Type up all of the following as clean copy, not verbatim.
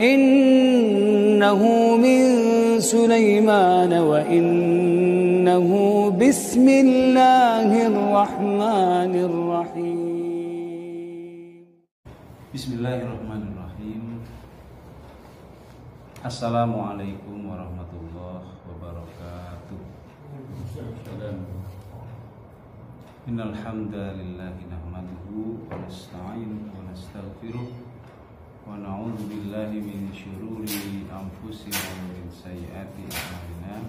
إنه من سليمان وإنه بسم الله الرحمن الرحيم. بسم الله الرحمن الرحيم. Assalamualaikum warahmatullahi wabarakatuh. Innal hamdalillahi nahmaduhu wa nasta'inuhu wa nastaghfiruh wa na'udzu billahi min syururi anfusina wa min sayyiati a'malina.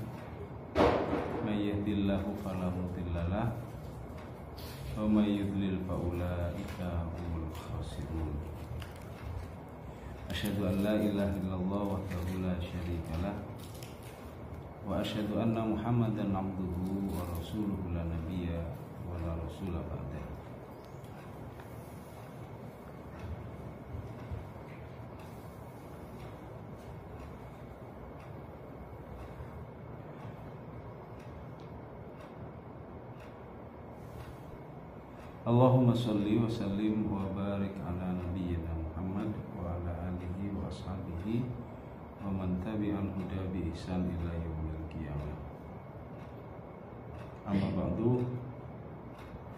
May yahdihillahu fala mudilla lahu wa may yudlil fa ulaika humul khasirun. Asyhadu an la ilaha illallah wahdahu la syarika lah wa asyhadu anna Muhammadan abduhu wa rasuluhu la nabiyya wa la rasula ba'da. Allahumma salli wa sallim wa barik ala nabiyyina Muhammad wa ala alihi wa ashabihi wa man tabi'al huda bi ihsan ila yaumil qiyamah. Amma ba'du,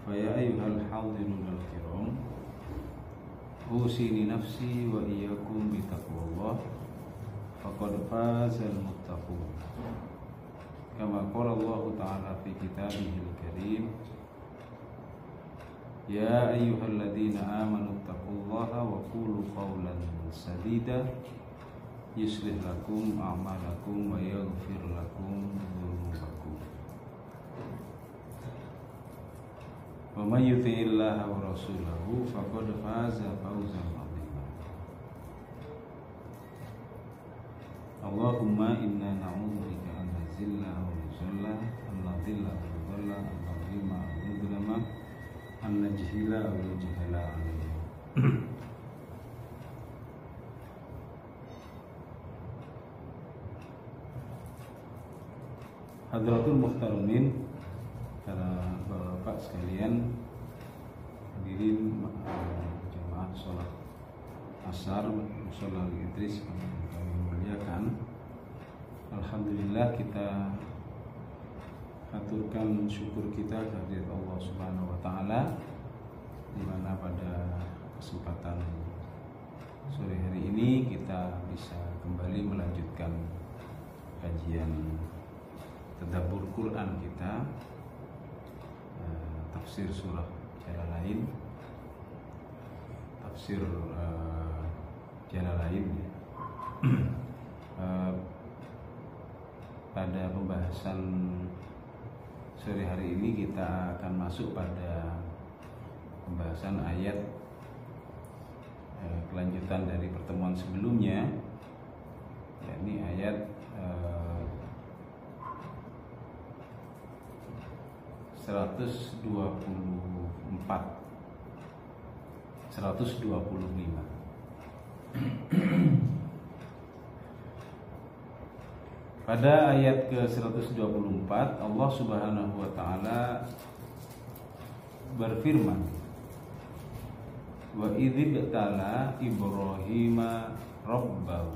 fa ya ayyuhal hadirun al-kiram, usini nafsi wa iyyakum bi taqwallah faqad fazal muttaqun. Kama qala Allah ta'ala fi kitabihil karim, ya ayyuhalladzina amanu taqullaha wa qulu qawlan sadida yuslih lakum a'malakum wa yaghfir lakum dzunubakum wa may yuti'illaha wa rasulahu faqad faza fawzan 'azima. Allahumma inna na'udzubika an nazilla wa nuzalla an nadilla wa nudalla an nadhima wa nudlama an najhila wa yujhala alayhi. Hadratul muhtaramin, para bapak sekalian, hadirin jamaah sholat asar mushola Idris yang kami muliakan. Alhamdulillah, kita aturkan syukur kita kehadirat Allah Subhanahu wa taala, di mana pada kesempatan sore hari ini kita bisa kembali melanjutkan kajian tadabbur Quran kita, tafsir surah Jalalain, tafsir Jalalain. Pada pembahasan sore hari ini kita akan masuk pada pembahasan ayat kelanjutan dari pertemuan sebelumnya, yakni ayat 124 125. Pada ayat ke-124 Allah Subhanahu wa taala berfirman, wa idzibtala Ibrahima rabbahu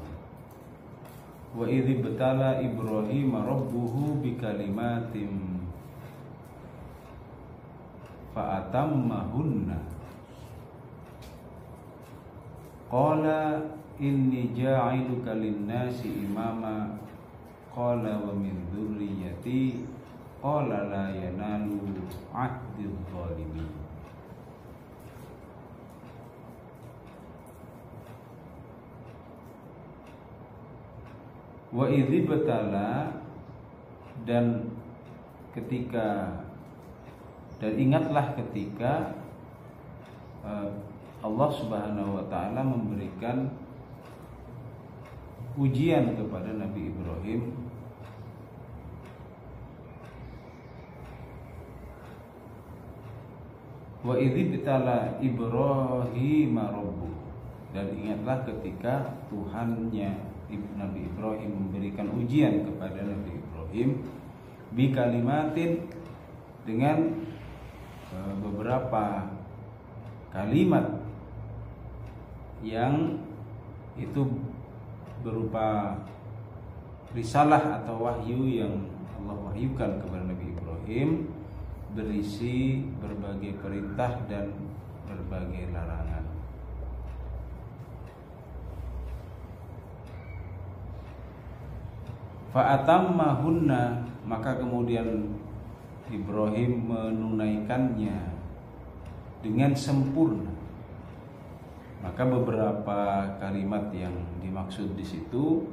wa idzibtala Ibrahima rabbuhu bikalimatin fa atammahunna qala inni ja'iluka lin-nasi imama qala wa min dzurriyyati qala la yanalu 'ahdidz zalimin. Wa idzibtala, dan ingatlah ketika Allah Subhanahu wa taala memberikan ujian kepada Nabi Ibrahim wa idzibtala Ibrahim rabbuh, dan ingatlah ketika Tuhannya Nabi Ibrahim memberikan ujian kepada Nabi Ibrahim bi kalimatin, dengan beberapa kalimat yang itu berupa risalah atau wahyu yang Allah wahyukan kepada Nabi Ibrahim, berisi berbagai perintah dan berbagai larangan. Fa'atammahunna, maka kemudian Ibrahim menunaikannya dengan sempurna. Maka beberapa kalimat yang dimaksud di situ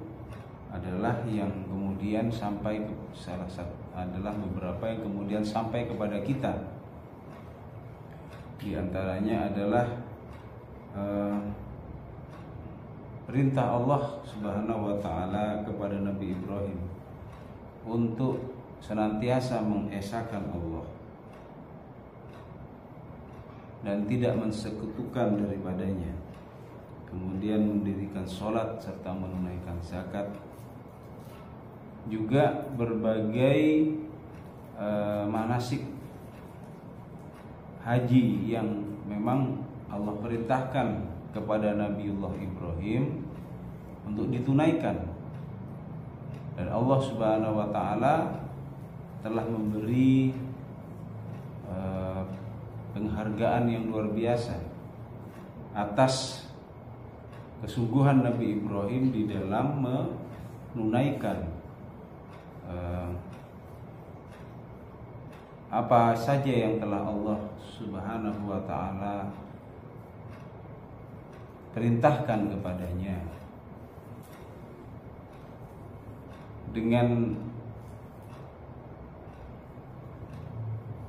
adalah yang kemudian sampai ke salah satu adalah beberapa yang kemudian sampai kepada kita. Di antaranya adalah perintah Allah Subhanahu wa taala kepada Nabi Ibrahim untuk senantiasa mengesahkan Allah dan tidak mensekutukan daripadanya. Kemudian mendirikan sholat serta menunaikan zakat. Juga berbagai manasik haji yang memang Allah perintahkan kepada Nabiullah Ibrahim untuk ditunaikan. Dan Allah Subhanahu wa taala telah memberi penghargaan yang luar biasa atas kesungguhan Nabi Ibrahim di dalam menunaikan apa saja yang telah Allah Subhanahu wa taala perintahkan kepadanya, dengan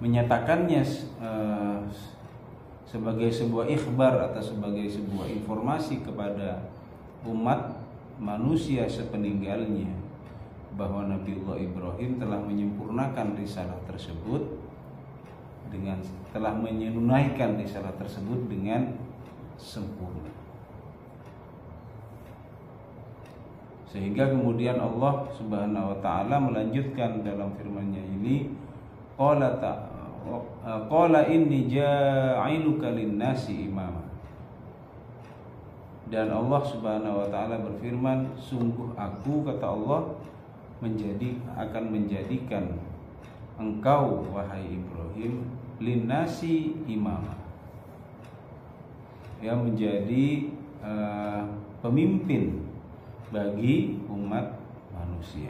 menyatakannya sebagai sebuah ikhbar atau sebagai sebuah informasi kepada umat manusia sepeninggalnya bahwa Nabiullah Ibrahim telah menyempurnakan risalah tersebut dengan telah menunaikan risalah tersebut dengan sempurna. Sehingga kemudian Allah Subhanahu wa taala melanjutkan dalam firman-Nya ini, qala inni ja'iluka lin-nasi imama. Dan Allah Subhanahu wa taala berfirman, sungguh aku, kata Allah, akan menjadikan engkau wahai Ibrahim lin-nasi imama, yang menjadi pemimpin bagi umat manusia,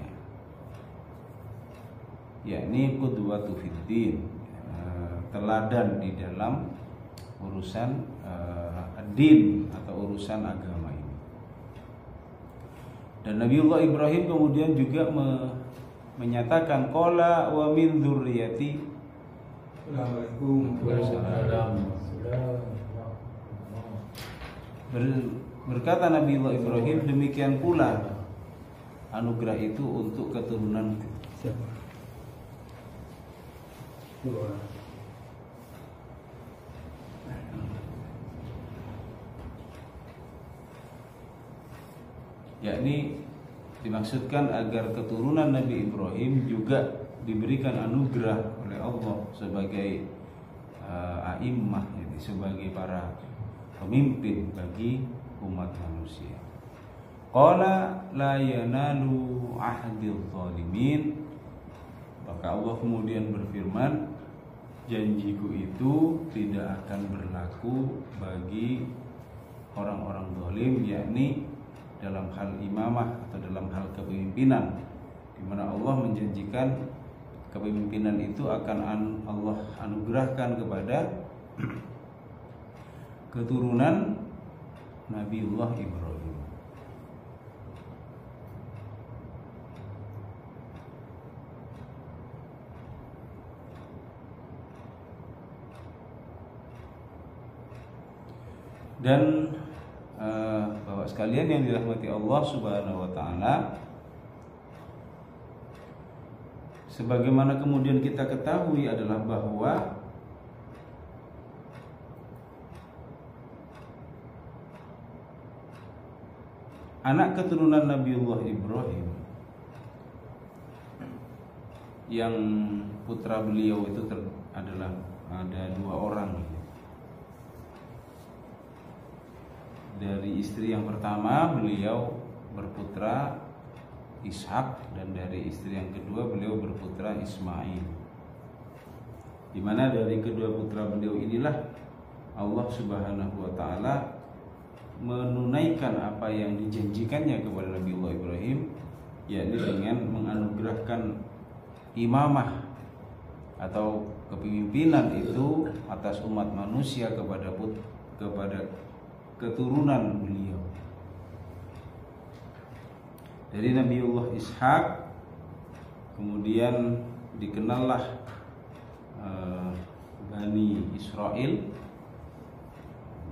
yakni qudwatu fiddin, teladan di dalam urusan din atau urusan agama ini. Dan Nabiullah Ibrahim kemudian juga menyatakan qala wa min dzurriyyati. Berkata Nabiullah Ibrahim, demikian pula anugerah itu untuk keturunanku. Yakni dimaksudkan agar keturunan Nabi Ibrahim juga diberikan anugerah oleh Allah sebagai a'immah, sebagai para pemimpin bagi umat manusia. Qala la yanalu ahdil zalimin. Maka Allah kemudian berfirman, janjiku itu tidak akan berlaku bagi orang-orang zalim, yakni dalam hal imamah atau dalam hal kepemimpinan, di mana Allah menjanjikan kepemimpinan itu akan Allah anugerahkan kepada keturunan Nabiullah Ibrahim. Dan Bapak sekalian yang dirahmati Allah Subhanahu wa taala, sebagaimana kemudian kita ketahui adalah bahwa anak keturunan Nabiullah Ibrahim yang putra beliau itu adalah ada 2 orang. Dari istri yang pertama beliau berputra Ishak, dan dari istri yang kedua beliau berputra Ismail. Di mana dari kedua putra beliau inilah Allah Subhanahu wa taala menunaikan apa yang dijanjikannya kepada Nabiullah Ibrahim, yakni dengan menganugerahkan imamah atau kepemimpinan itu atas umat manusia kepada keturunan beliau. Dari Nabiullah Ishak kemudian dikenallah Bani Israel.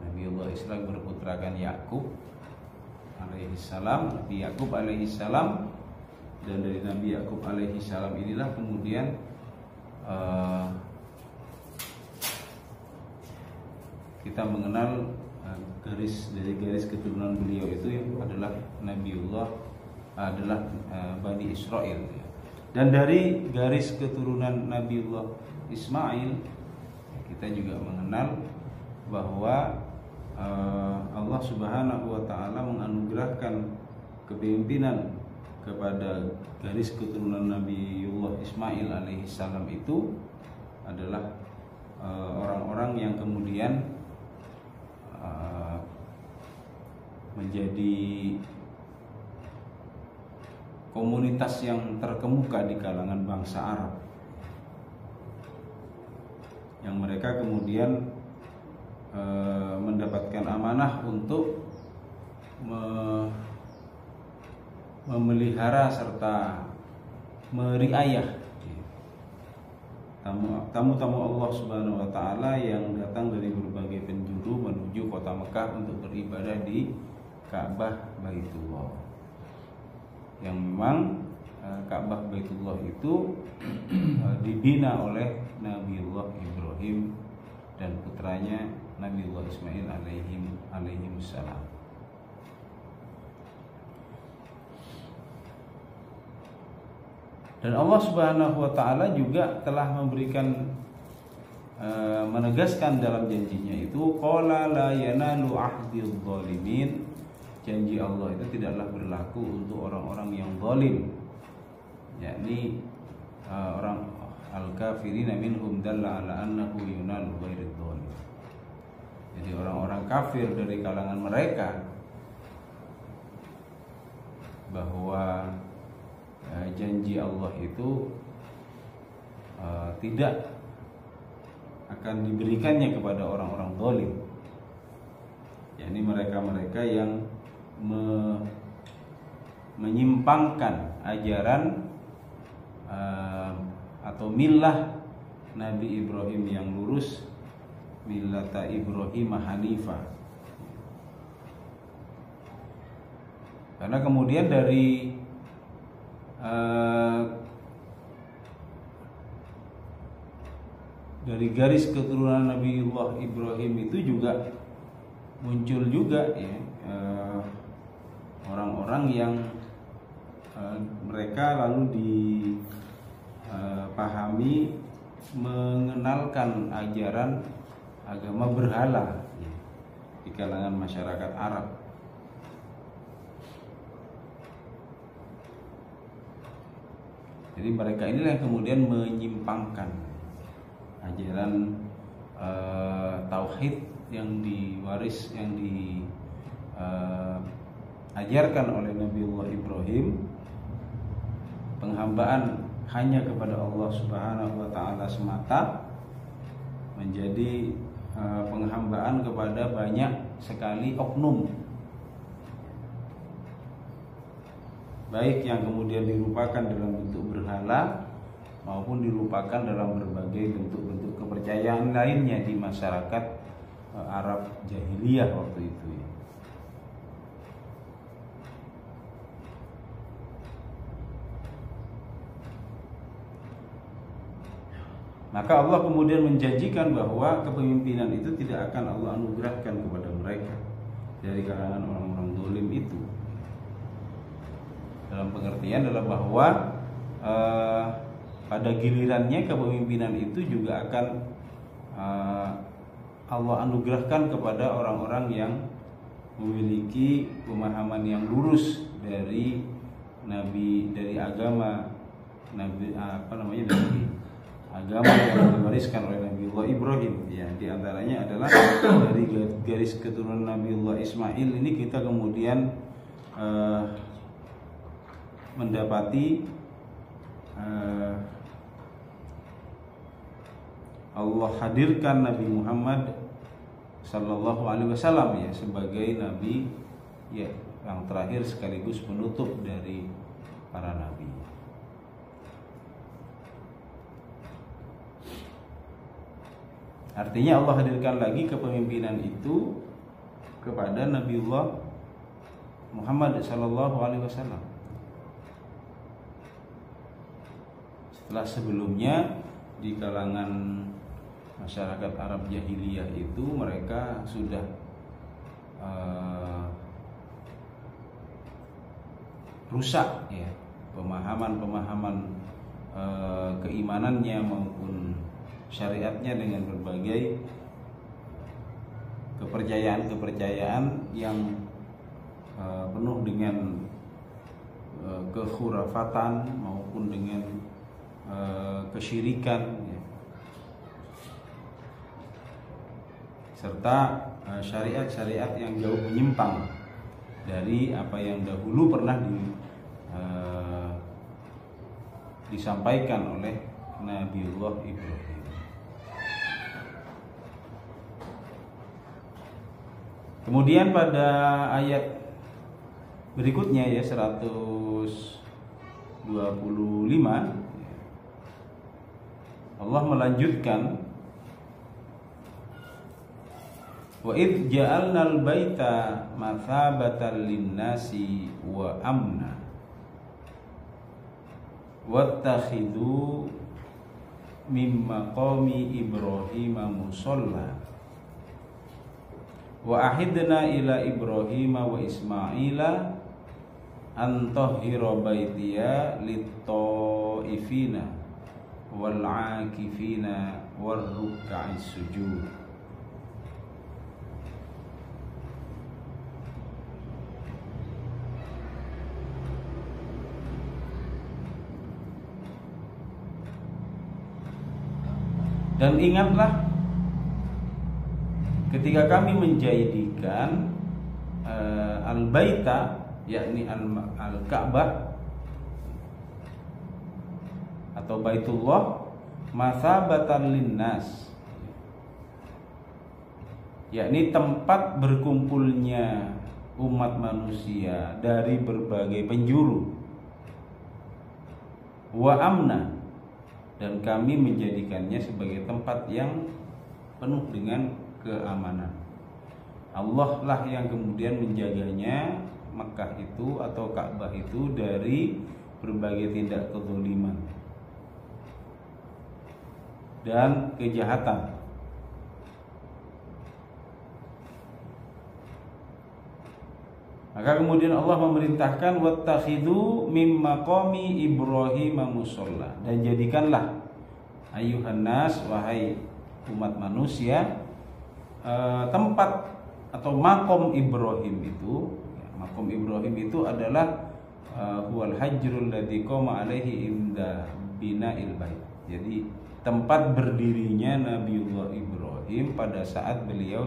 Nabiullah Ishak berputrakan Yakub alaihissalam, Nabi Yakub alaihissalam, dan dari Nabi Yakub alaihissalam inilah kemudian kita mengenal garis keturunan beliau itu yang adalah Bani Israel. Dan dari garis keturunan Nabiullah Ismail kita juga mengenal bahwa Allah Subhanahu wa taala menganugerahkan kepemimpinan kepada garis keturunan Nabiullah Ismail alaihissalam itu adalah orang-orang yang kemudian menjadi komunitas yang terkemuka di kalangan bangsa Arab, yang mereka kemudian mendapatkan amanah untuk memelihara serta meriayah tamu-tamu Allah Subhanahu wa taala yang datang dari berbagai penjuru menuju kota Mekah untuk beribadah di Ka'bah Baitullah. Yang memang Ka'bah Baitullah itu dibina oleh Nabiullah Ibrahim dan putranya Nabiullah Ismail alaihimussalam. Dan Allah Subhanahu wa taala juga telah memberikan menegaskan dalam janjinya itu, qala la yanalu ahdidz zalimin, janji Allah itu tidaklah berlaku untuk orang-orang yang zalim, yakni orang al-kafirina minhum dalla ala annahu yunalu ghairidz zalim. Jadi orang-orang kafir dari kalangan mereka, bahwa janji Allah itu tidak akan diberikannya kepada orang-orang zalim, yakni mereka-mereka yang menyimpangkan ajaran atau millah Nabi Ibrahim yang lurus, millata Ibrahim Hanifah. Karena kemudian dari garis keturunan Nabiullah Ibrahim itu juga muncul juga ya orang-orang yang mereka lalu dipahami mengenalkan ajaran agama berhala di kalangan masyarakat Arab. Jadi mereka inilah yang kemudian menyimpangkan ajaran tauhid yang diajarkan oleh Nabiullah Ibrahim, penghambaan hanya kepada Allah Subhanahu wa taala semata, menjadi penghambaan kepada banyak sekali oknum, baik yang kemudian dilupakan dalam bentuk berhala maupun dilupakan dalam berbagai bentuk-bentuk kepercayaan lainnya di masyarakat Arab jahiliyah waktu itu ya. Maka Allah kemudian menjanjikan bahwa kepemimpinan itu tidak akan Allah anugerahkan kepada mereka dari kalangan orang-orang zalim itu. Dalam pengertian adalah bahwa pada gilirannya kepemimpinan itu juga akan Allah anugerahkan kepada orang-orang yang memiliki pemahaman yang lurus nabi dari agama nabi dari agama yang diwariskan oleh Nabiullah Ibrahim. Ya, di antaranya adalah dari garis keturunan Nabiullah Ismail ini kita kemudian mendapati Allah hadirkan Nabi Muhammad Sallallahu Alaihi Wasallam ya sebagai nabi ya yang terakhir sekaligus penutup dari para nabi. Artinya Allah hadirkan lagi kepemimpinan itu kepada Nabiullah Muhammad Sallallahu Alaihi Wasallam. Setelah sebelumnya di kalangan masyarakat Arab jahiliyah itu mereka sudah rusak ya pemahaman keimanannya maupun syariatnya dengan berbagai kepercayaan yang penuh dengan kekhurafatan maupun dengan kesyirikan ya. Serta syariat-syariat yang jauh menyimpang dari apa yang dahulu pernah disampaikan oleh Nabiullah Ibrahim. Kemudian pada ayat berikutnya ya 125 Allah melanjutkan wa id ja'alnal baita mathabatan linnasi wa amna wattakhidhu min maqami Ibrahim musalla wa ahidna ila Ibrahim wa Ismaila an tahhira baitiya lit-taifina wal 'akifina war ruk'is sujud. Dan ingatlah ketika kami menjadikan al-baita yakni al-Ka'bah atau Baitullah mathabatan linnas yakni tempat berkumpulnya umat manusia dari berbagai penjuru wa amna dan kami menjadikannya sebagai tempat yang penuh dengan keamanan. Allah lah yang kemudian menjaganya Makkah itu atau Ka'bah itu dari berbagai tindak kezaliman dan kejahatan. Maka kemudian Allah memerintahkan wattakhidhu mim maqami Ibrahim musalla dan jadikanlah ayuhan nas wahai umat manusia tempat atau makom Ibrahim itu makom Ibrahim itu adalah huwal hajrul ladzi qama alaihi inda bina'il bait. Jadi tempat berdirinya Nabiullah Ibrahim pada saat beliau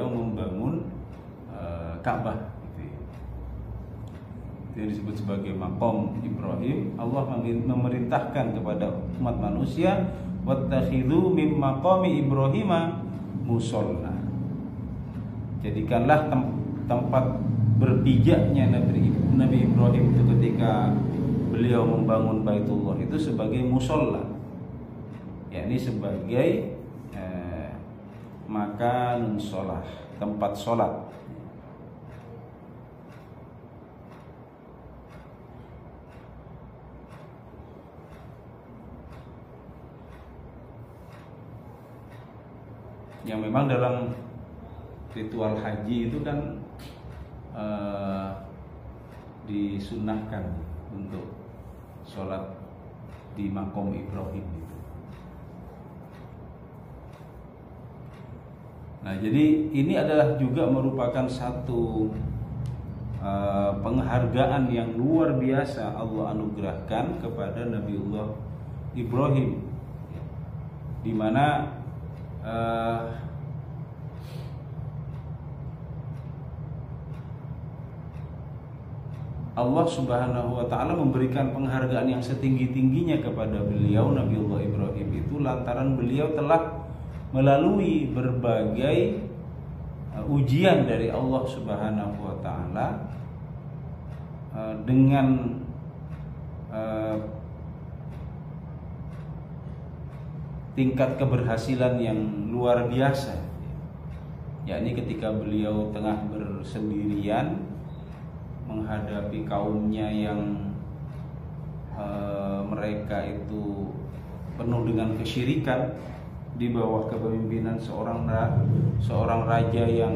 membangun Ka'bah gitu ya. Itu disebut sebagai maqam Ibrahim. Allah memerintahkan kepada umat manusia wattakhidhu mim maqami Ibrahim musalla. Jadikanlah tempat berpijaknya Nabi Ibrahim itu ketika beliau membangun Baitullah itu sebagai musalla, yakni sebagai makanun sholah, tempat sholat. Yang memang dalam ritual haji itu kan disunahkan untuk sholat di makom Ibrahim itu. Nah, jadi ini adalah juga merupakan satu penghargaan yang luar biasa Allah anugerahkan kepada Nabiullah Ibrahim, di mana Allah Subhanahu wa taala memberikan penghargaan yang setinggi-tingginya kepada beliau Nabiullah Ibrahim itu lantaran beliau telah melalui berbagai ujian dari Allah Subhanahu wa taala dengan tingkat keberhasilan yang luar biasa, yakni ketika beliau tengah bersendirian menghadapi kaumnya yang mereka itu penuh dengan kesyirikan di bawah kepemimpinan seorang raja yang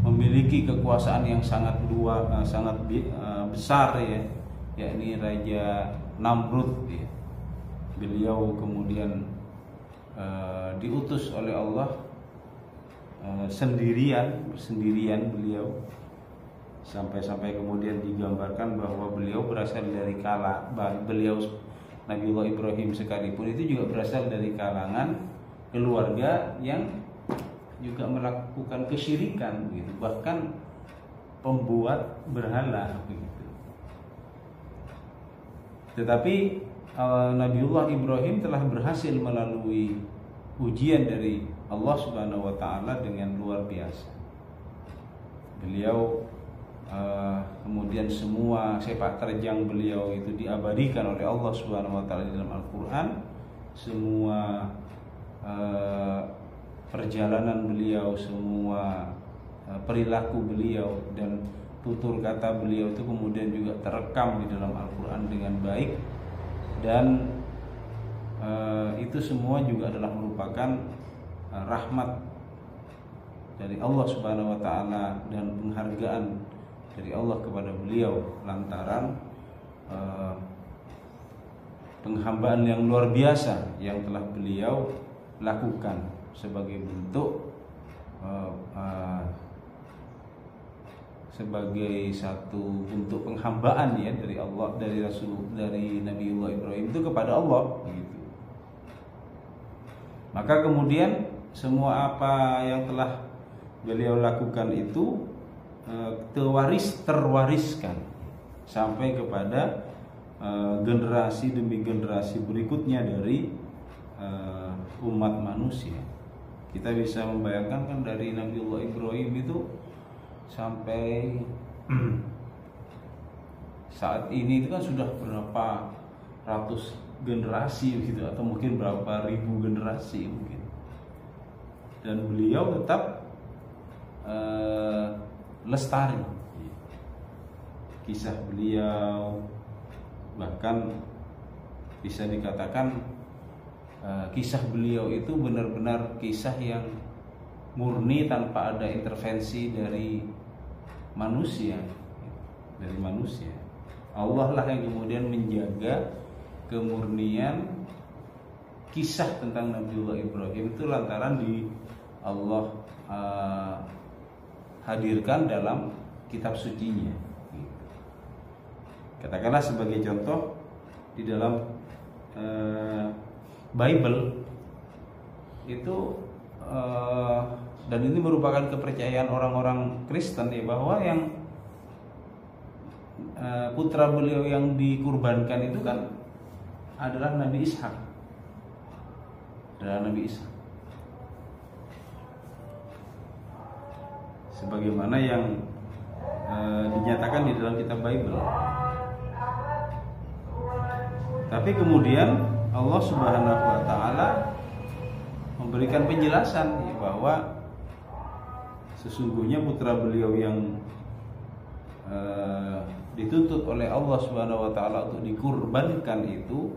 memiliki kekuasaan yang sangat besar, ya, yakni Raja Namrud, ya. Beliau kemudian diutus oleh Allah bersendirian beliau, sampai kemudian digambarkan bahwa beliau berasal dari beliau Nabiullah Ibrahim sekalipun itu juga berasal dari kalangan keluarga yang juga melakukan kesyirikan, gitu, bahkan pembuat berhala, begitu. Tetapi Nabiullah Ibrahim telah berhasil melalui ujian dari Allah Subhanahu wa taala dengan luar biasa. Beliau kemudian semua sepak terjang beliau itu diabadikan oleh Allah Subhanahu wa taala di dalam Al-Qur'an. Semua perjalanan beliau, semua perilaku beliau dan tutur kata beliau itu kemudian juga terekam di dalam Al-Qur'an dengan baik, dan itu semua juga adalah merupakan rahmat dari Allah Subhanahu wa taala dan penghargaan dari Allah kepada beliau lantaran penghambaan yang luar biasa yang telah beliau lakukan sebagai bentuk sebagai satu bentuk penghambaan, ya, dari Allah, dari Nabiullah Ibrahim itu kepada Allah, begitu. Maka kemudian semua apa yang telah beliau lakukan itu terwariskan sampai kepada generasi demi generasi berikutnya dari umat manusia. Kita bisa membayangkan kan dari Nabiullah Ibrahim itu sampai saat ini itu kan sudah berapa ratus generasi gitu, atau mungkin berapa ribu generasi mungkin. Dan beliau tetap lestari. Kisah beliau bahkan bisa dikatakan kisah beliau itu benar-benar kisah yang murni tanpa ada intervensi dari manusia. Allah lah yang kemudian menjaga kemurnian kisah tentang Nabiullah Ibrahim itu lantaran di Allah hadirkan dalam kitab sucinya. Katakanlah sebagai contoh di dalam Bible itu dan ini merupakan kepercayaan orang-orang Kristen, ya, bahwa yang putra beliau yang dikurbankan itu kan adalah Nabi Ishak. Sebagaimana yang dinyatakan di dalam kitab Bible. Tapi kemudian Allah Subhanahu wa taala memberikan penjelasan, ya, bahwa sesungguhnya putra beliau yang dituntut oleh Allah Subhanahu wa taala untuk dikurbankan itu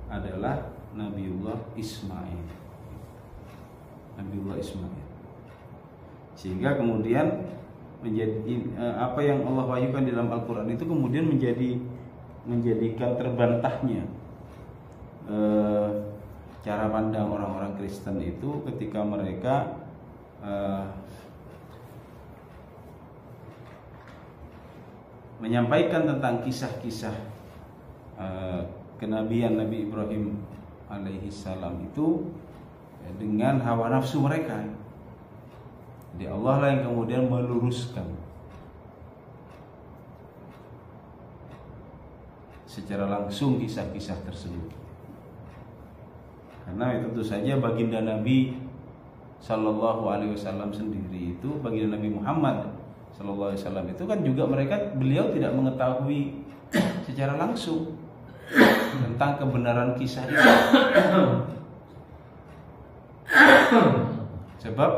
adalah Nabiullah Ismail. Sehingga kemudian apa yang Allah wahyukan di dalam Al-Qur'an itu kemudian menjadikan terbantahnya cara pandang orang-orang Kristen itu ketika mereka menyampaikan tentang kisah-kisah kenabian Nabi Ibrahim alaihi salam itu dengan hawa nafsu mereka. Jadi Allah lah yang kemudian meluruskan secara langsung kisah-kisah tersebut. Karena tentu saja baginda Nabi Sallallahu Alaihi Wasallam sendiri itu, baginda Nabi Muhammad Sallallahu Alaihi Wasallam itu kan juga beliau tidak mengetahui secara langsung tentang kebenaran kisah itu. Sebab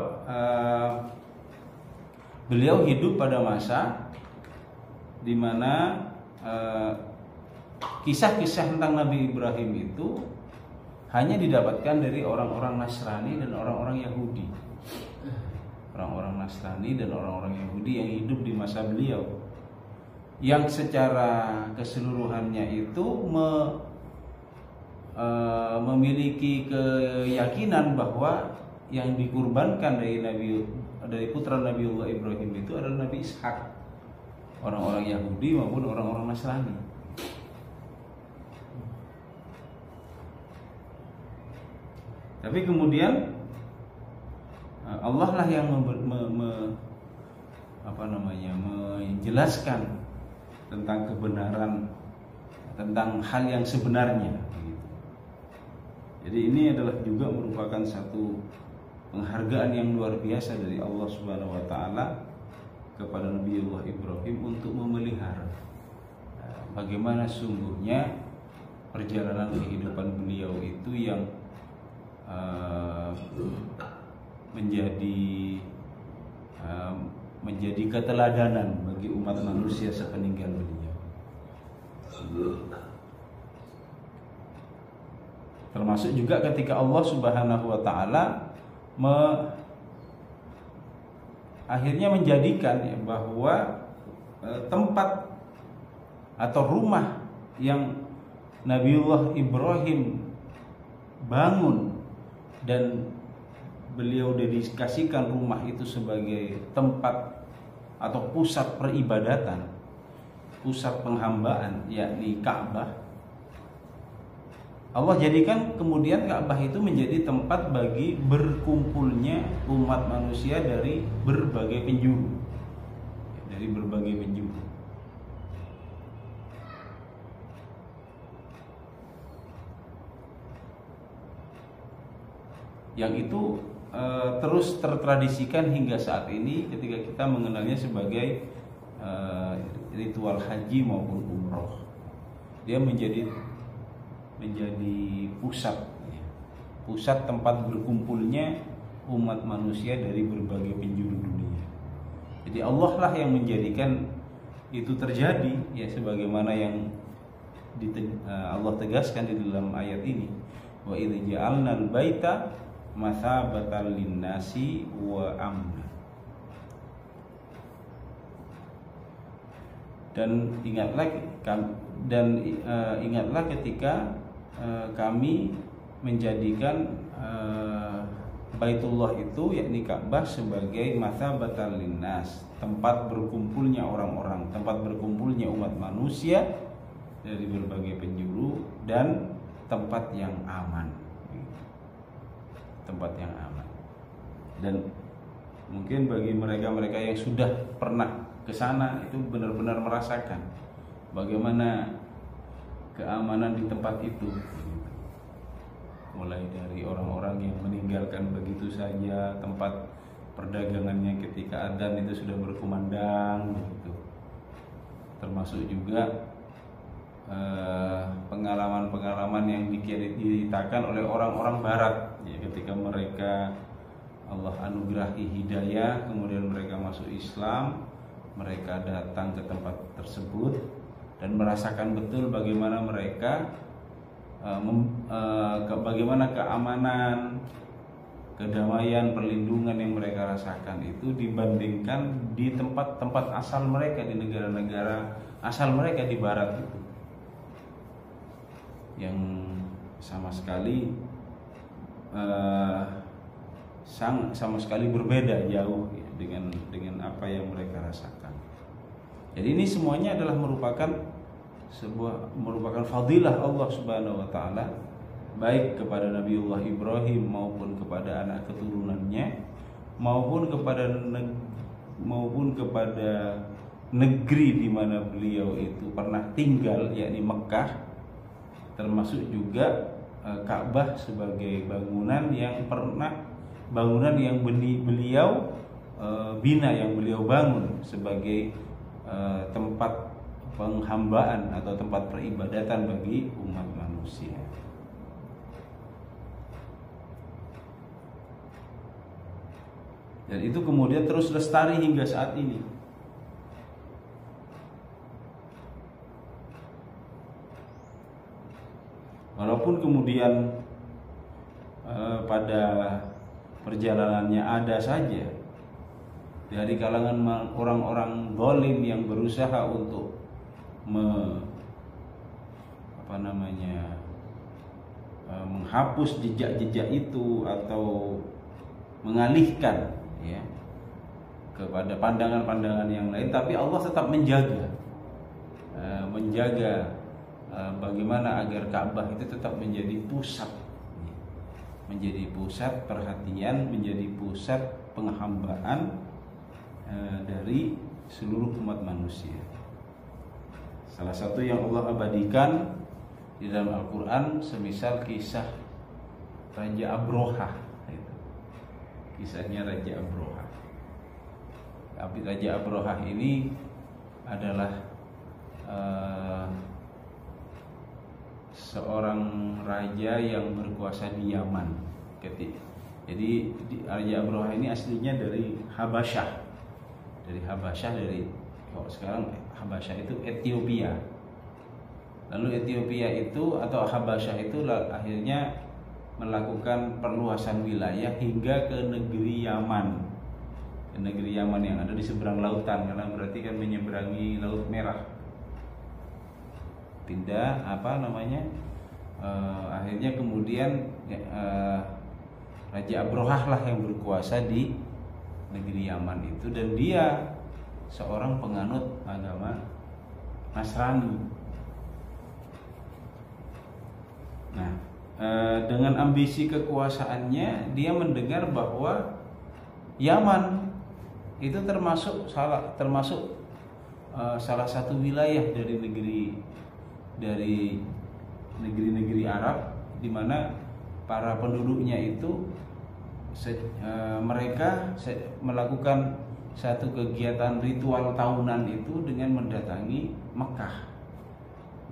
beliau hidup pada masa di mana kisah-kisah tentang Nabi Ibrahim itu hanya didapatkan dari orang-orang Nasrani dan orang-orang Yahudi. Orang-orang Nasrani dan orang-orang Yahudi yang hidup di masa beliau, yang secara keseluruhannya itu memiliki keyakinan bahwa yang dikurbankan dari putra Nabiullah Ibrahim itu adalah Nabi Ishak. Orang-orang Yahudi maupun orang-orang Nasrani. Tapi kemudian Allah lah yang menjelaskan tentang kebenaran, tentang hal yang sebenarnya. Jadi ini adalah juga merupakan satu penghargaan yang luar biasa dari Allah Subhanahu Wa Taala kepada Nabiullah Ibrahim untuk memelihara bagaimana sungguhnya perjalanan kehidupan beliau itu yang menjadi keteladanan bagi umat manusia sepeninggal beliau. Termasuk juga ketika Allah Subhanahu Wa Taala akhirnya menjadikan bahwa tempat atau rumah yang Nabiullah Ibrahim bangun dan beliau dedikasikan rumah itu sebagai tempat atau pusat peribadatan, pusat penghambaan, yakni Ka'bah. Allah jadikan kemudian Ka'bah itu menjadi tempat bagi berkumpulnya umat manusia dari berbagai penjuru. Dari berbagai penjuru. Yang itu terus tertradisikan hingga saat ini ketika kita mengenalnya sebagai ritual haji maupun umroh. Dia menjadi pusat tempat berkumpulnya umat manusia dari berbagai penjuru dunia. Jadi Allah lah yang menjadikan itu terjadi, ya sebagaimana yang Allah tegaskan di dalam ayat ini. Wa idz ja'alnal baita mathabatan linnasi wa amna. Dan ingatlah ketika kami menjadikan Baitullah itu, yakni Ka'bah, sebagai mathabatan linnas, tempat berkumpulnya orang-orang, tempat berkumpulnya umat manusia dari berbagai penjuru, dan tempat yang aman. Tempat yang aman. Dan mungkin bagi mereka-mereka yang sudah pernah ke sana itu benar-benar merasakan bagaimana keamanan di tempat itu. Mulai dari orang-orang yang meninggalkan begitu saja tempat perdagangannya ketika adzan itu sudah berkumandang begitu. Termasuk juga pengalaman-pengalaman yang diceritakan oleh orang-orang barat, ya, ketika mereka Allah anugerahi hidayah, kemudian mereka masuk Islam, mereka datang ke tempat tersebut dan merasakan betul bagaimana mereka bagaimana keamanan, kedamaian, perlindungan yang mereka rasakan itu dibandingkan di tempat-tempat asal mereka, di negara-negara asal mereka di barat itu, yang sama sekali berbeda jauh, ya, dengan apa yang mereka rasakan. Jadi ini semuanya adalah merupakan fadilah Allah Subhanahu wa taala, baik kepada Nabiullah Ibrahim maupun kepada anak keturunannya, maupun kepada negeri di mana beliau itu pernah tinggal, yakni Mekah, termasuk juga Ka'bah sebagai bangunan yang beliau bina, yang beliau bangun sebagai tempat penghambaan atau tempat peribadatan bagi umat manusia. Dan itu kemudian terus lestari hingga saat ini. Walaupun kemudian pada perjalanannya ada saja dari kalangan orang-orang zalim yang berusaha untuk menghapus jejak-jejak itu atau mengalihkan ya kepada pandangan-pandangan yang lain, tapi Allah tetap menjaga bagaimana agar Ka'bah itu tetap menjadi pusat perhatian, menjadi pusat penghambaan dari seluruh umat manusia. Salah satu yang Allah abadikan di dalam Al-Quran semisal kisah Raja Abroha, kisahnya Raja Abroha. Tapi Raja Abroha ini adalah seorang raja yang berkuasa di Yaman. Jadi Raja Abroha ini aslinya dari Habasyah. Kalau sekarang Habasyah itu Ethiopia. Lalu Ethiopia itu atau Habasyah itu akhirnya melakukan perluasan wilayah hingga ke negeri Yaman. Ke negeri Yaman yang ada di seberang lautan, karena berarti kan menyeberangi Laut Merah. Pindah akhirnya kemudian Raja Abrohah lah yang berkuasa di negeri Yaman itu, dan dia seorang penganut agama Nasrani. Nah, dengan ambisi kekuasaannya, dia mendengar bahwa Yaman itu termasuk salah satu wilayah dari negeri-negeri Arab, di mana para penduduknya itu mereka melakukan satu kegiatan ritual tahunan itu dengan mendatangi Mekah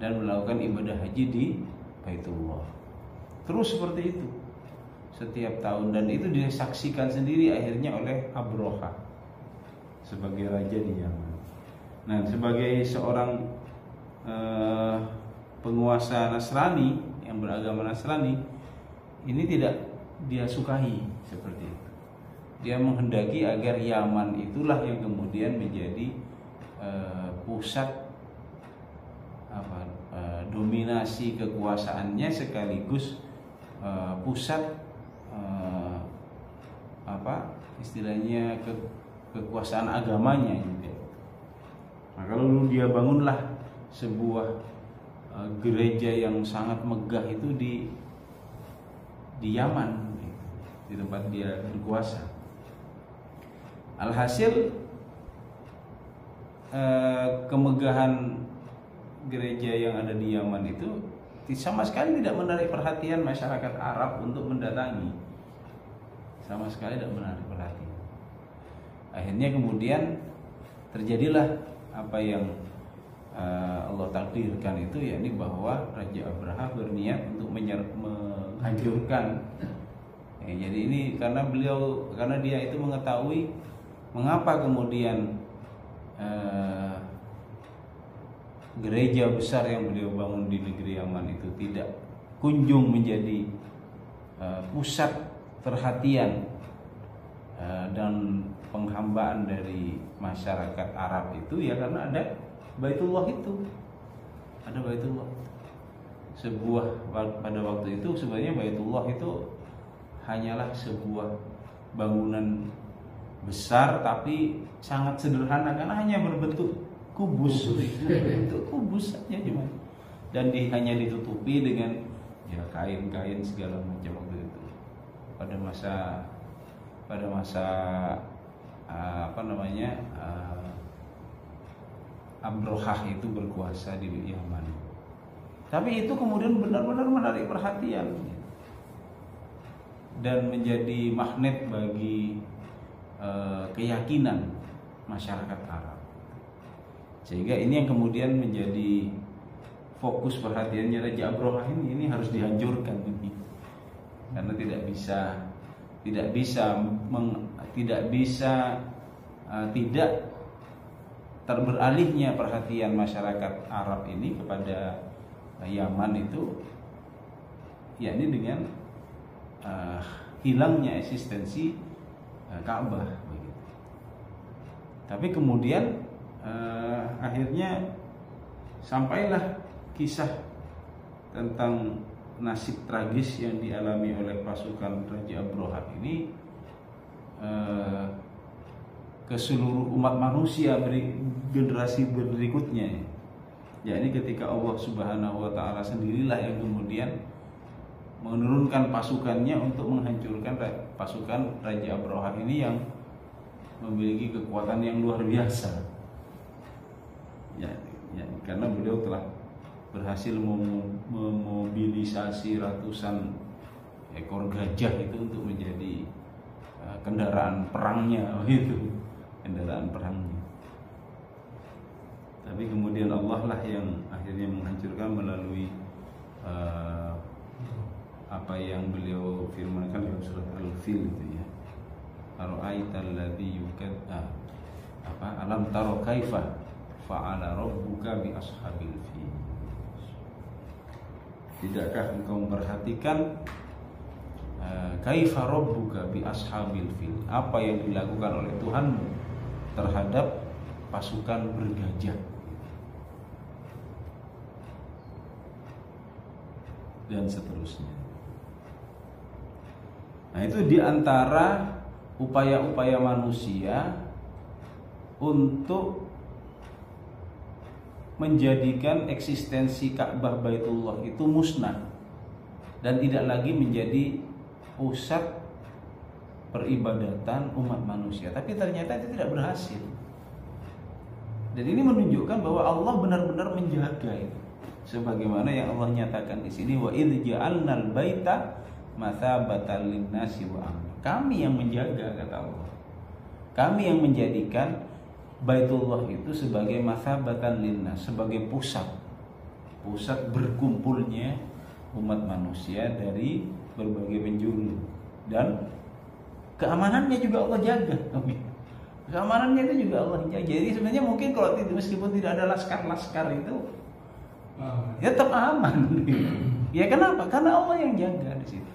dan melakukan ibadah haji di Baitullah. Terus seperti itu setiap tahun, dan itu disaksikan sendiri akhirnya oleh Abroha sebagai raja di Yaman. Nah, sebagai seorang penguasa Nasrani yang beragama Nasrani, ini tidak dia sukai seperti itu. Dia menghendaki agar Yaman itulah yang kemudian menjadi pusat dominasi kekuasaannya, sekaligus pusat istilahnya kekuasaan agamanya juga. Nah, kalau dia bangunlah sebuah gereja yang sangat megah itu di Yaman, di tempat dia berkuasa. Alhasil kemegahan gereja yang ada di Yaman itu sama sekali tidak menarik perhatian masyarakat Arab untuk mendatangi. Sama sekali tidak menarik perhatian. Akhirnya kemudian terjadilah apa yang Allah takdirkan itu, yakni bahwa Raja Abraha berniat untuk menghancurkan. Jadi ini karena dia itu mengetahui mengapa kemudian gereja besar yang beliau bangun di negeri Yaman itu tidak kunjung menjadi pusat perhatian dan penghambaan dari masyarakat Arab itu, ya karena ada Baitullah itu. Ada Baitullah. Pada waktu itu sebenarnya Baitullah itu hanyalah sebuah bangunan besar tapi sangat sederhana, karena hanya berbentuk kubus, itu kubus saja cuma, dan hanya ditutupi dengan ya kain-kain segala macam waktu itu. Pada masa Abrohah itu berkuasa di Yaman. Tapi itu kemudian benar-benar menarik perhatian dan menjadi magnet bagi keyakinan masyarakat Arab. Sehingga ini yang kemudian menjadi fokus perhatiannya Raja Abrohah ini harus dihancurkan ini. Karena tidak terberalihnya perhatian masyarakat Arab ini kepada Yaman itu, yakni dengan hilangnya eksistensi Ka'bah begitu. Tapi kemudian akhirnya sampailah kisah tentang nasib tragis yang dialami oleh pasukan Raja Abrohah ini ke seluruh umat manusia generasi berikutnya. Yakni ketika Allah Subhanahu wa taala sendirilah yang kemudian menurunkan pasukannya untuk menghancurkan pasukan Raja Abrohah ini yang memiliki kekuatan yang luar biasa. Ya, karena beliau telah berhasil memobilisasi ratusan ekor gajah itu untuk menjadi kendaraan perangnya, gitu. Kendaraan perangnya. Tapi kemudian Allah lah yang akhirnya menghancurkan melalui apa yang beliau firmankan dalam surat Al-Fil itu ya. Ara'aital ladzi alam taro kaifa fa'ala rabbuka bi ashabil fil. Tidakkah engkau memperhatikan kaifa rabbuka bi ashabil fil, apa yang dilakukan oleh Tuhanmu terhadap pasukan bergajah dan seterusnya. Nah, itu diantara upaya-upaya manusia untuk menjadikan eksistensi Ka'bah Baitullah itu musnah dan tidak lagi menjadi pusat peribadatan umat manusia. Tapi ternyata itu tidak berhasil. Dan ini menunjukkan bahwa Allah benar-benar menjaga itu. Sebagaimana yang Allah nyatakan di sini, wa idz ja'alnal baita mathabatan linnasi wa amna. Kami yang menjaga, kata Allah. Kami yang menjadikan Baitullah itu sebagai mathabatan linnas, sebagai pusat berkumpulnya umat manusia dari berbagai penjuru, dan keamanannya juga Allah jaga. Keamanannya itu juga Allah jaga. Jadi sebenarnya mungkin kalau meskipun tidak ada laskar itu ya tetap aman. Ya kenapa? Karena Allah yang jaga di situ.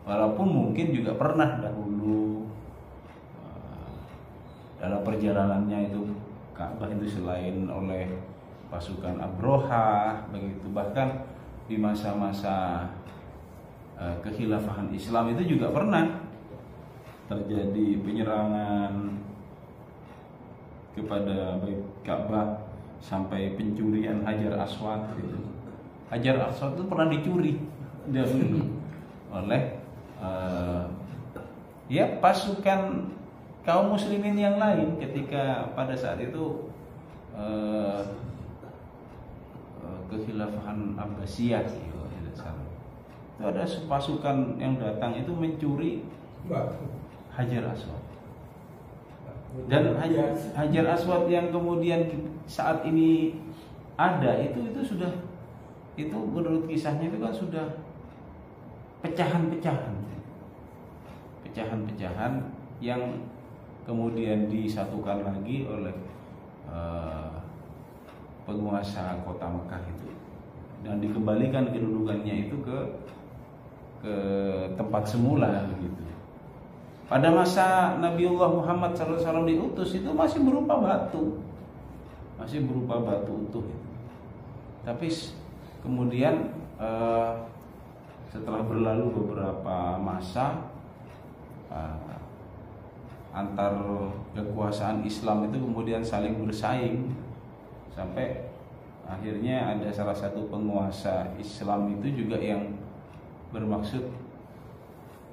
Walaupun mungkin juga pernah dahulu dalam perjalanannya itu Ka'bah itu selain oleh pasukan Abrohah begitu, bahkan di masa-masa kekhilafahan Islam itu juga pernah terjadi penyerangan kepada Bait Ka'bah sampai pencurian Hajar Aswad gitu. Hajar Aswad itu pernah dicuri dahulu oleh pasukan kaum muslimin yang lain ketika pada saat itu kekhilafahan Abbasiyah itu ada pasukan yang datang itu mencuri Hajar Aswad. Dan Hajar Aswad yang kemudian saat ini ada itu sudah, itu menurut kisahnya itu kan sudah pecahan-pecahan yang kemudian disatukan lagi oleh penguasa kota Mekah itu dan dikembalikan kedudukannya itu ke tempat semula begitu. Pada masa Nabiullah Muhammad SAW diutus itu masih berupa batu utuh itu. Tapi kemudian setelah berlalu beberapa masa antar kekuasaan Islam itu kemudian saling bersaing sampai akhirnya ada salah satu penguasa Islam itu juga yang bermaksud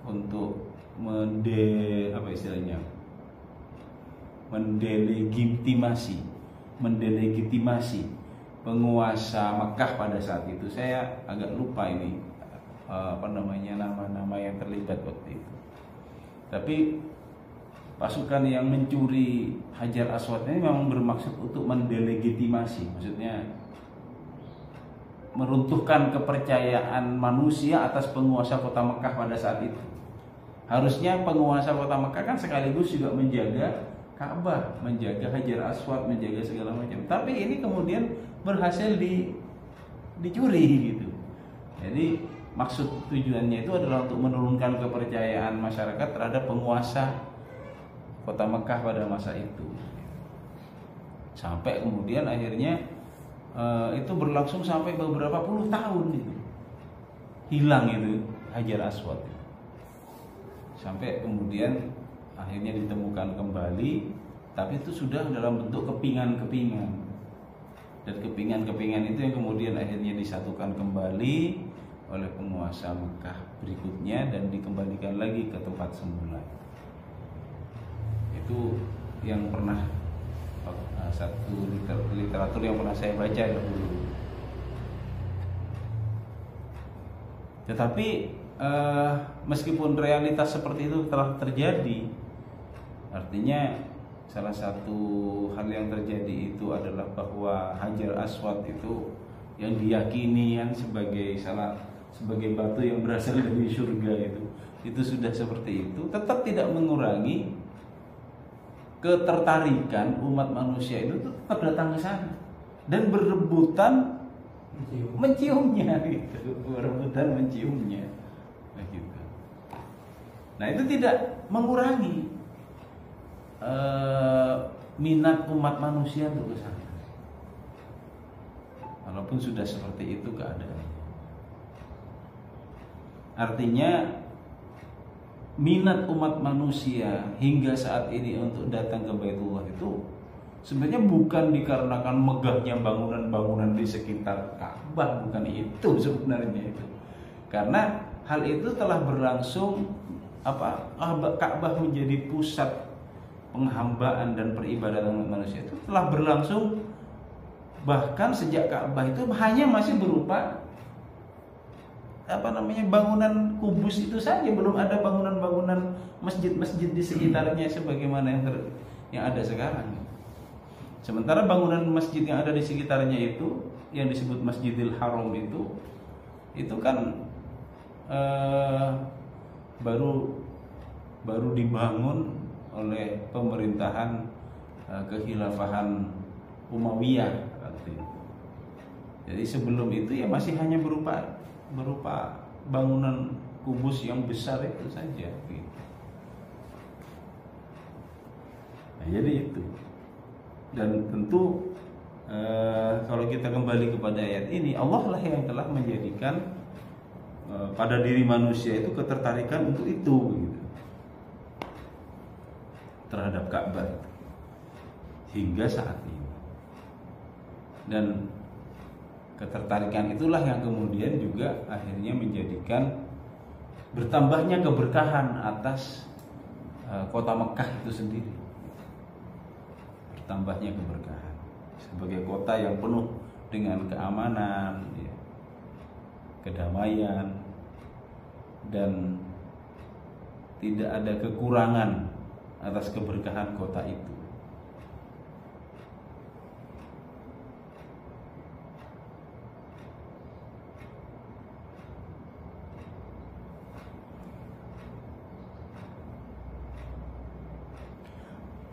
untuk mendelegitimasi penguasa Mekah pada saat itu. Saya agak lupa ini nama-nama yang terlibat waktu itu. Tapi pasukan yang mencuri Hajar Aswad ini memang bermaksud untuk mendelegitimasi, maksudnya meruntuhkan kepercayaan manusia atas penguasa kota Mekah pada saat itu. Harusnya penguasa kota Mekah kan sekaligus juga menjaga Ka'bah, menjaga Hajar Aswad, menjaga segala macam. Tapi ini kemudian berhasil dicuri gitu. Jadi maksud tujuannya itu adalah untuk menurunkan kepercayaan masyarakat terhadap penguasa kota Mekah pada masa itu. Sampai kemudian akhirnya itu berlangsung sampai beberapa puluh tahun itu. Hilang itu Hajar Aswad. Sampai kemudian akhirnya ditemukan kembali, tapi itu sudah dalam bentuk kepingan-kepingan. Dan kepingan-kepingan itu yang kemudian akhirnya disatukan kembali oleh penguasa Mekah berikutnya dan dikembalikan lagi ke tempat semula. Itu yang pernah satu literatur yang pernah saya baca dahulu. Tetapi meskipun realitas seperti itu telah terjadi, artinya salah satu hal yang terjadi itu adalah bahwa Hajar Aswad itu yang diyakini kan sebagai batu yang berasal dari surga itu sudah seperti itu, tetap tidak mengurangi ketertarikan umat manusia itu tetap datang ke sana dan berebutan menciumnya gitu. Berebutan menciumnya gitu. Nah, itu tidak mengurangi minat umat manusia untuk ke sana. Walaupun sudah seperti itu keadaannya. Artinya minat umat manusia hingga saat ini untuk datang ke Baitullah itu sebenarnya bukan dikarenakan megahnya bangunan-bangunan di sekitar Ka'bah, bukan itu sebenarnya itu. Karena hal itu telah berlangsung Ka'bah menjadi pusat penghambaan dan peribadatan manusia itu telah berlangsung bahkan sejak Ka'bah itu hanya masih berupa bangunan kubus itu saja, belum ada bangunan-bangunan masjid-masjid di sekitarnya sebagaimana yang ada sekarang. Sementara bangunan masjid yang ada di sekitarnya itu yang disebut Masjidil Haram itu kan baru dibangun oleh pemerintahan kekhilafahan Umayyah waktu itu. Jadi sebelum itu ya masih hanya berupa bangunan kubus yang besar itu saja gitu. Nah, jadi itu. Dan tentu kalau kita kembali kepada ayat ini, Allah lah yang telah menjadikan pada diri manusia itu ketertarikan untuk itu gitu. Terhadap Ka'bah hingga saat ini. Dan ketertarikan itulah yang kemudian juga akhirnya menjadikan bertambahnya keberkahan atas kota Mekah itu sendiri. Bertambahnya keberkahan sebagai kota yang penuh dengan keamanan, ya, kedamaian, dan tidak ada kekurangan atas keberkahan kota itu.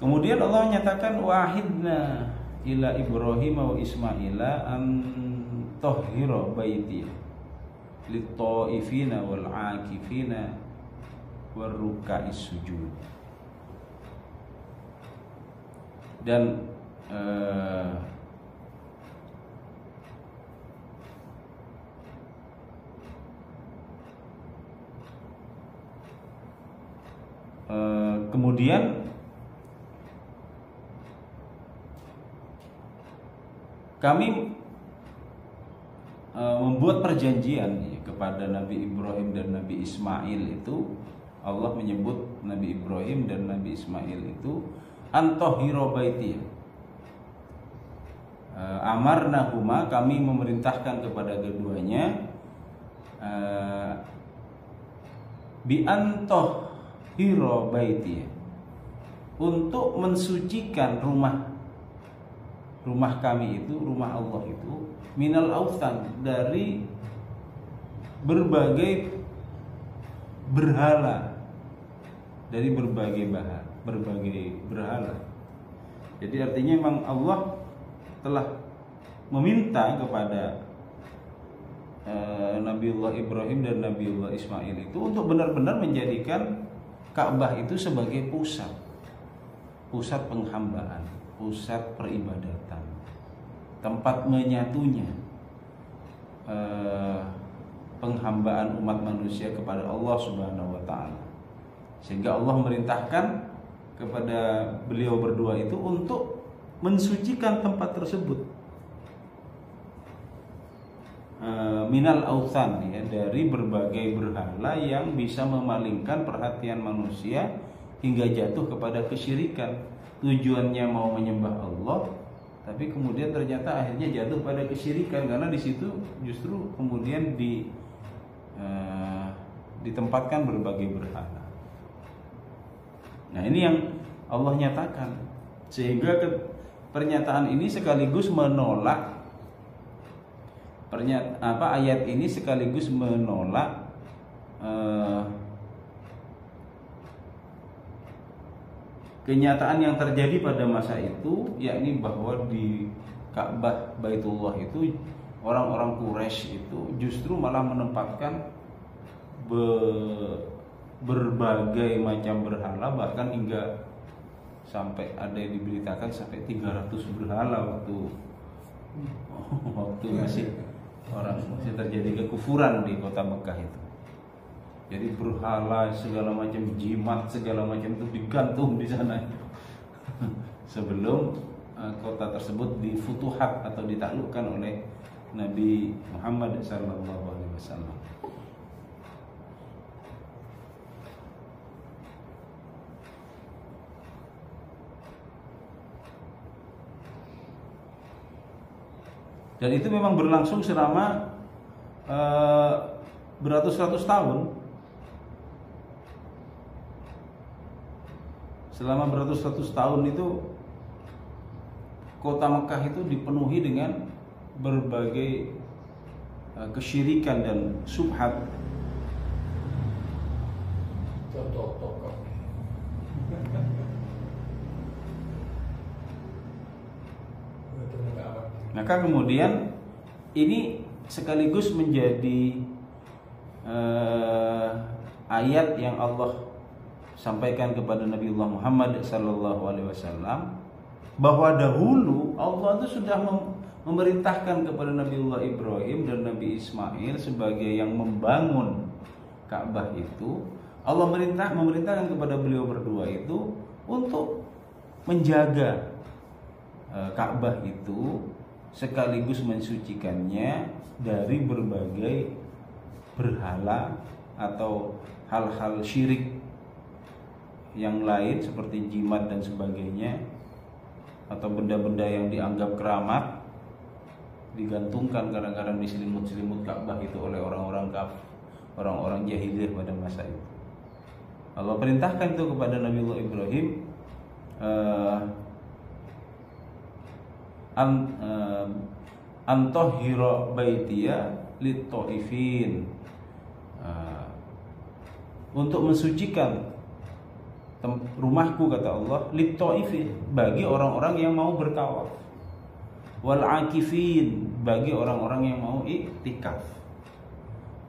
Kemudian Allah menyatakan wahidna ila Ibrahim wa Ismaila an tahhira baiti lit-taifina wal 'akifina war ruk'is sujud. Dan kemudian kami membuat perjanjian kepada Nabi Ibrahim dan Nabi Ismail itu. Allah menyebut Nabi Ibrahim dan Nabi Ismail itu antahhira baiti. Amarnahuma, kami memerintahkan kepada keduanya bi antahhira baiti, untuk mensucikan rumah kami itu, rumah Allah itu, minal authan, dari berbagai berhala, dari berbagai berhala. Jadi artinya memang Allah telah meminta kepada Nabiullah Ibrahim dan Nabiullah Ismail itu untuk benar-benar menjadikan Ka'bah itu sebagai pusat penghambaan, pusat peribadatan, tempat menyatunya penghambaan umat manusia kepada Allah Subhanahu wa taala. Sehingga Allah memerintahkan kepada beliau berdua itu untuk mensucikan tempat tersebut minal authan, ya, dari berbagai berhala yang bisa memalingkan perhatian manusia hingga jatuh kepada kesyirikan. Tujuannya mau menyembah Allah, tapi kemudian ternyata akhirnya jatuh pada kesyirikan, karena di situ justru kemudian ditempatkan berbagai berhala. Nah, ini yang Allah nyatakan, sehingga pernyataan ini sekaligus menolak ayat ini sekaligus menolak kenyataan yang terjadi pada masa itu, yakni bahwa di Ka'bah Baitullah itu orang-orang Quraisy itu justru malah menempatkan berbagai macam berhala, bahkan hingga sampai ada yang diberitakan sampai 300 berhala waktu masih terjadi kekufuran di kota Mekah itu. Jadi berhala segala macam, jimat segala macam itu digantung di sana sebelum kota tersebut difutuhat atau ditaklukkan oleh Nabi Muhammad SAW. Dan itu memang berlangsung selama beratus-ratus tahun. Selama beratus-ratus tahun itu kota Mekah itu dipenuhi dengan berbagai kesyirikan dan syubhat. Maka kemudian ini sekaligus menjadi ayat yang Allah sampaikan kepada Nabiullah Muhammad SAW, bahwa dahulu Allah itu sudah memerintahkan kepada Nabiullah Ibrahim dan Nabi Ismail sebagai yang membangun Ka'bah itu. Allah memerintahkan kepada beliau berdua itu untuk menjaga Ka'bah itu, sekaligus mensucikannya dari berbagai berhala atau hal-hal syirik yang lain seperti jimat dan sebagainya, atau benda-benda yang dianggap keramat digantungkan kadang-kadang di selimut-selimut Ka'bah itu oleh orang-orang jahiliyah pada masa itu. Allah perintahkan itu kepada Nabiullah Ibrahim, antahhira baitiya lit-taifin, untuk mensucikan rumahku, kata Allah, lit-taifin, bagi orang-orang yang mau bertawaf, wal akifin, bagi orang-orang yang mau iktikaf,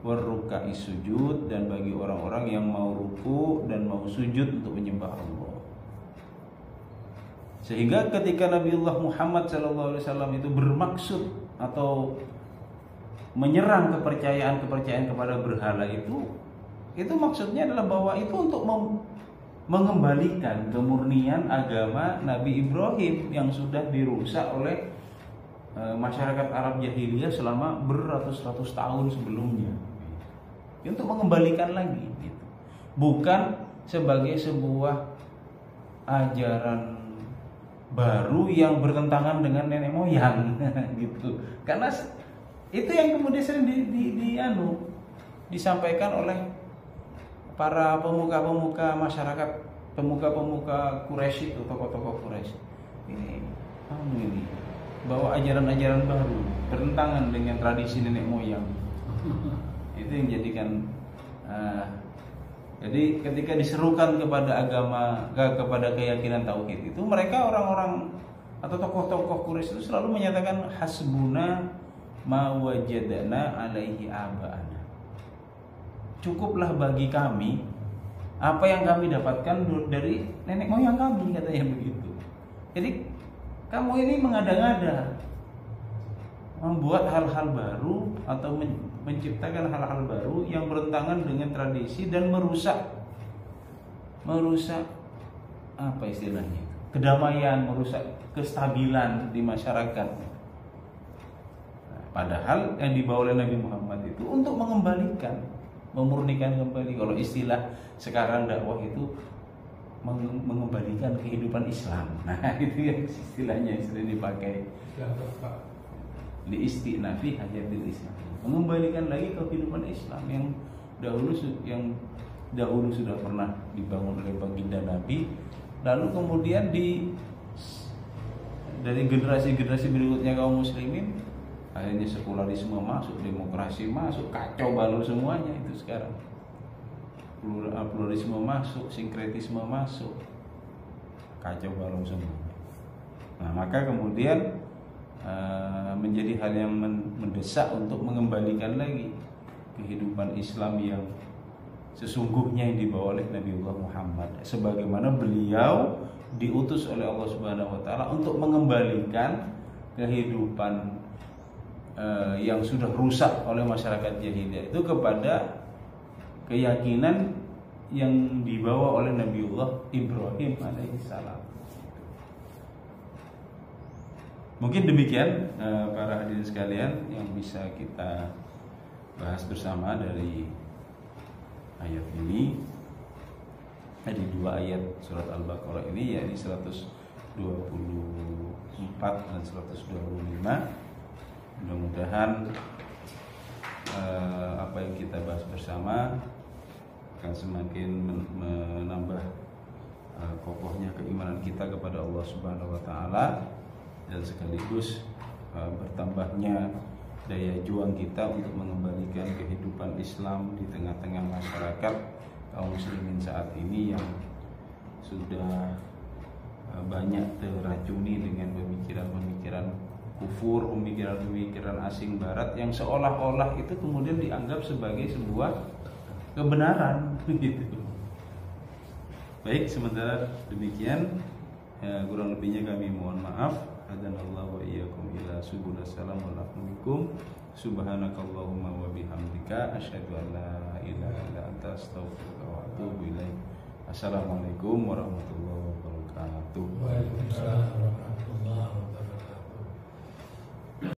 war ruk'i sujud, dan bagi orang-orang yang mau ruku dan mau sujud untuk menyembah Allah. Sehingga ketika Nabiullah Muhammad SAW itu bermaksud atau menyerang kepercayaan kepada berhala itu maksudnya adalah bahwa itu untuk mengembalikan kemurnian agama Nabi Ibrahim yang sudah dirusak oleh masyarakat Arab jahiliyah selama beratus-ratus tahun sebelumnya, untuk mengembalikan lagi, gitu. Bukan sebagai sebuah ajaran baru yang bertentangan dengan nenek moyang, gitu. Karena itu yang kemudian sering disampaikan oleh para pemuka-pemuka masyarakat, pemuka-pemuka Quraisy itu, tokoh-tokoh Quraisy. Ini bawa ajaran-ajaran baru bertentangan dengan tradisi nenek moyang. Itu yang jadikan jadi ketika diserukan kepada agama, kepada keyakinan tauhid itu, mereka orang-orang atau tokoh-tokoh Quraisy itu selalu menyatakan hasbuna ma wajadna alaihi aba'ana. Cukuplah bagi kami apa yang kami dapatkan dari nenek moyang kami, katanya begitu. Jadi kamu ini mengada-ngada, membuat hal-hal baru atau menciptakan hal-hal baru yang bertentangan dengan tradisi dan merusak apa istilahnya, kedamaian, merusak kestabilan di masyarakat. Padahal yang dibawa oleh Nabi Muhammad itu untuk mengembalikan, memurnikan kembali. Kalau istilah sekarang dakwah itu mengembalikan kehidupan Islam. Nah, itu yang istilahnya sering dipakai. Di istinafi hayatil Islam, mengembalikan lagi kehidupan Islam yang dahulu sudah pernah dibangun oleh baginda Nabi, lalu kemudian dari generasi-generasi berikutnya kaum muslimin, akhirnya sekularisme masuk, demokrasi masuk, kacau balau semuanya itu sekarang. Pluralisme masuk, sinkretisme masuk, kacau balau semua. Nah, maka kemudian menjadi hal yang mendesak untuk mengembalikan lagi kehidupan Islam yang sesungguhnya yang dibawa oleh Nabiullah Muhammad, sebagaimana beliau diutus oleh Allah Subhanahu wa taala untuk mengembalikan kehidupan yang sudah rusak oleh masyarakat jahiliyah itu kepada keyakinan yang dibawa oleh Nabiullah Ibrahim alaihissalam. Mungkin demikian para hadirin sekalian yang bisa kita bahas bersama dari ayat ini. Ada dua ayat surat Al-Baqarah ini, yakni 124 dan 125. Mudah-mudahan apa yang kita bahas bersama akan semakin menambah kokohnya keimanan kita kepada Allah Subhanahu wa taala, dan sekaligus bertambahnya daya juang kita untuk mengembalikan kehidupan Islam di tengah-tengah masyarakat kaum muslimin saat ini yang sudah banyak teracuni dengan pemikiran-pemikiran kufur, pemikiran-pemikiran asing barat yang seolah-olah itu kemudian dianggap sebagai sebuah kebenaran gitu. Baik, sementara demikian, kurang lebihnya kami mohon maaf. Hadanallahu wa iyyakum ila subul salam wa alaikum. Subhanakallahumma wa bihamdika asyhadu an la ilaha illa anta astaghfiruka wa atubu ilaik. Assalamualaikum warahmatullahi wabarakatuh. Waalaikumsalam warahmatullahi wabarakatuh.